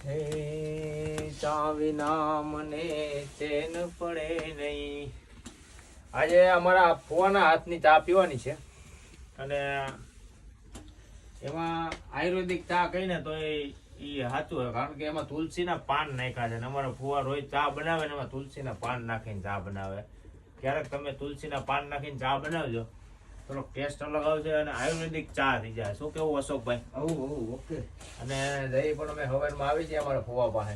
હે ચા વિના મને ચેન પડે નહીં. આજે અમારા ફુવાના હાથની ચા પીવાની છે અને એમાં આયુર્વેદિક ચા કહીને તો એ સાચું હોય, કારણ કે એમાં તુલસીના પાન નાખ્યા છે. અમારા ફુવા રોજ ચા બનાવે ને એમાં તુલસીના પાન નાખીને ચા બનાવે. ક્યારેક તમે તુલસીના પાન નાખીને ચા બનાવજો, થોડોક ટેસ્ટ અલગ આવશે અને આયુર્વેદિક ચા થઈ જાય. શું કેવું અશોકભાઈ? ઓકે. અને દહીં પણ અમે હવારમાં આવી છે અમારા ફુવા પાસે.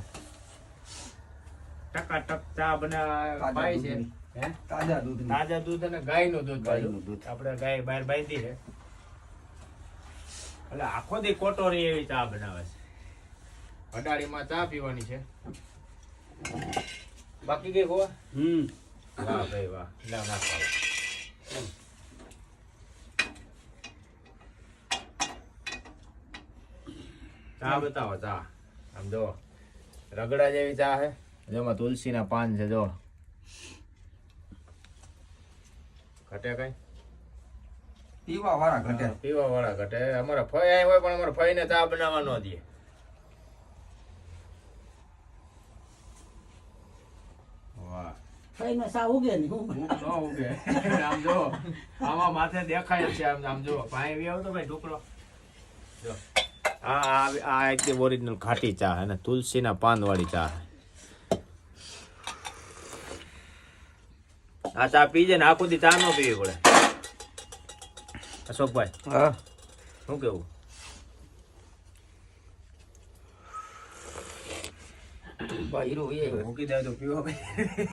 ટકાટક ચા બનાવી છે. તાજા દૂધ અને ગાયનું દૂધ. ગાયનું દૂધ. આપણે ગાય બહાર બાંધી છે એટલે આખો દી કોટોરી એવી ચા બનાવે છે. અડાળીમાં ચા પીવાની છે. બાકી કઈ હોવા? વાહ ભાઈ વાહ. ના ના ચા બતાવો. ચા આમ જો રગડા જેવી ચા છે. જેમાં તુલસીના પાન છે. જો ઘટે કઈ? પીવા વાળા ઘટે. પીવા વાળા ઘટે. અમારા ફઈ આય હોય પણ અમારા ફઈને ચા બનાવવા ન દે. વાહ. ફઈને સા ઉગે નહીં. ન ઉગે. આમ જો આમાં માથે દેખાય છે. આમ જો પાણી વી આવતો ભાઈ ઢોકળો. જો આ એકદમ ઓરિજિનલ ઘાટી ચા અને તુલસીના પાન વાળી ચા. આ ચા પી જાય ને આખું દી ચા ન પીવી પડે. અશોકભાઈ હા, શું કેવું? ભાઈ મૂકી દે તો પીવા ભાઈ.